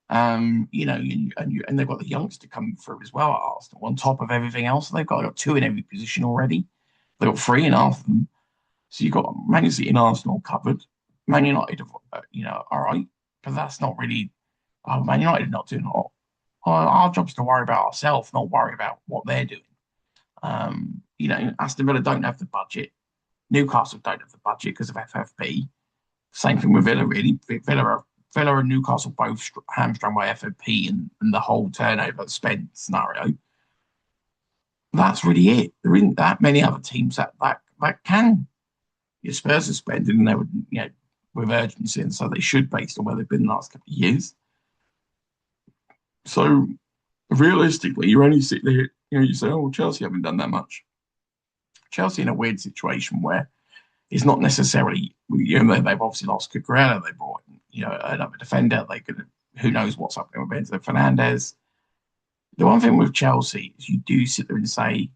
And they've got the youngster coming through as well at Arsenal. On top of everything else, they've got two in every position already. They've got three in half of them. So you've got Man City and Arsenal covered. Man United, all right, but that's not really. Man United not doing a lot. Our job's to worry about ourselves, not worry about what they're doing. Aston Villa don't have the budget. Newcastle don't have the budget because of FFP. Same thing with Villa, really. Villa and Newcastle both hamstrung by FFP and the whole turnover spend scenario. That's really it. There isn't that many other teams that can. Your Spurs are spending, and they would, with urgency, and so they should, based on where they've been the last couple of years. So realistically, you're only sitting there, you say, oh, Chelsea haven't done that much. Chelsea in a weird situation where it's not necessarily, they've obviously lost Cucurella, they brought another defender, who knows what's happening with Enzo Fernandez. The one thing with Chelsea is you do sit there and say,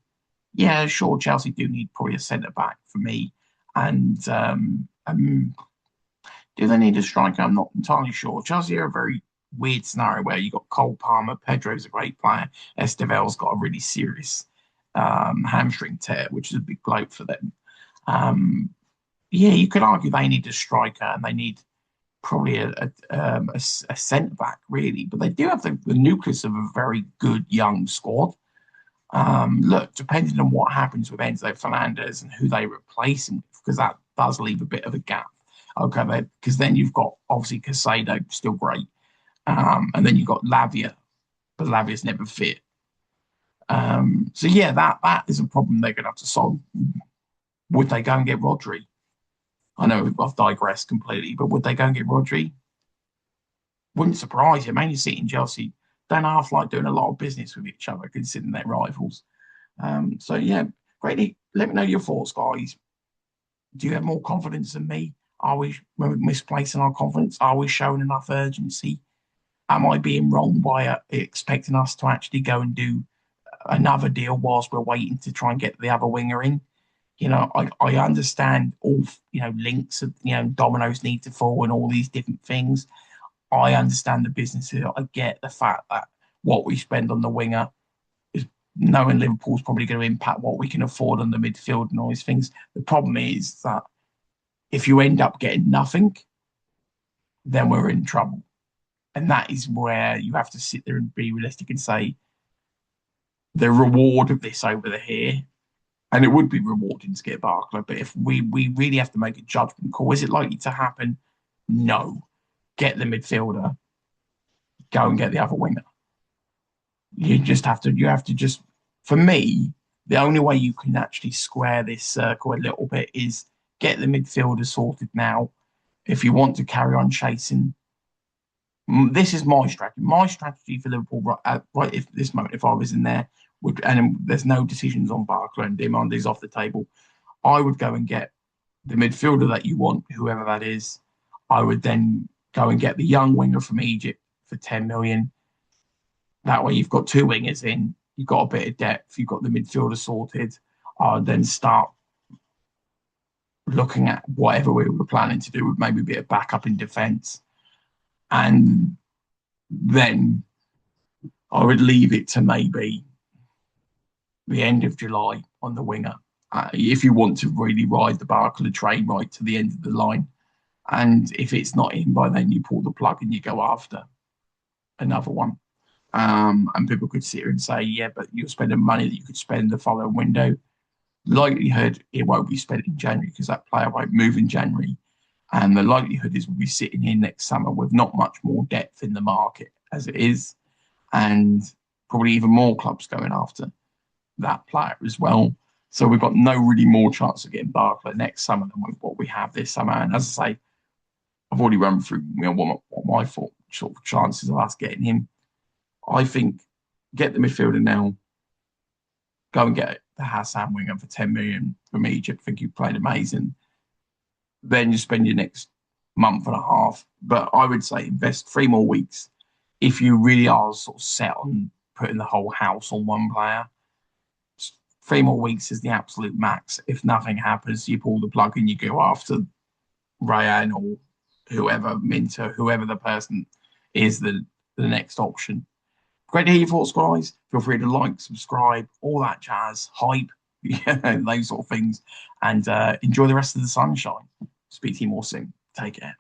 yeah, sure, Chelsea do need probably a centre back for me. And do they need a striker? I'm not entirely sure. Chelsea are a very weird scenario where you got Cole Palmer, Pedro's a great player, Estevel's got a really serious hamstring tear, which is a big blow for them. You could argue they need a striker and they need probably a centre back, really, but they do have the nucleus of a very good young squad. Look, depending on what happens with Enzo Fernandez and who they replace him with, because that does leave a bit of a gap. Okay, because then you've got obviously Casado, still great, and then you've got Lavia, but Lavia's never fit. That is a problem they're going to have to solve. Would they go and get Rodri? I know I've digressed completely, but would they go and get Rodri? Wouldn't surprise you. Man City and Chelsea don't half like doing a lot of business with each other, considering they're rivals. Greatly. Let me know your thoughts, guys. Do you have more confidence than me? Are we misplacing our confidence? Are we showing enough urgency? Am I being wrong by expecting us to actually go and do another deal whilst we're waiting to try and get the other winger in? I understand all, links of, dominoes need to fall and all these different things. I understand the business here. I get the fact that what we spend on the winger is, knowing Liverpool's probably going to impact what we can afford on the midfield and all these things. The problem is that if you end up getting nothing, then we're in trouble. And that is where you have to sit there and be realistic and say, the reward of this over here And it would be rewarding to get Barkley. But if we really have to make a judgment call, is it likely to happen? No. Get the midfielder, go and get the other winger. You have to just, for me, the only way you can actually square this circle a little bit is get the midfielder sorted now. If you want to carry on chasing, this is my strategy. My strategy for Liverpool right if this moment, if I was in there, and there's no decisions on Barkley and Diamandi's off the table, I would go and get the midfielder that you want, whoever that is. I would then go and get the young winger from Egypt for 10 million. That way, you've got two wingers in, you've got a bit of depth, you've got the midfielder sorted. I would then start looking at whatever we were planning to do with maybe a bit of backup in defence. And then I would leave it to maybe the end of July on the winger. If you want to really ride the Barkley train right to the end of the line. And if it's not in by then, you pull the plug and you go after another one. And people could sit here and say, yeah, but you're spending money that you could spend the following window. Likelihood it won't be spent in January because that player won't move in January. And the likelihood is we'll be sitting here next summer with not much more depth in the market as it is. And probably even more clubs going after that player as well. So we've got no really more chance of getting Barkley next summer than what we have this summer. And as I say, I've already run through what my thought sort of chances of us getting him. I think get the midfielder now. Go and get the Hassan winger for 10 million from Egypt. I think you played amazing. Then you spend your next month and a half. But I would say invest 3 more weeks if you really are sort of set on putting the whole house on one player. 3 more weeks is the absolute max. If nothing happens, you pull the plug and you go after Ryan or whoever, Minter, whoever the person is the next option. Great to hear your thoughts, guys. Feel free to like, subscribe, all that jazz, hype, those sort of things. And enjoy the rest of the sunshine. Speak to you more soon. Take care.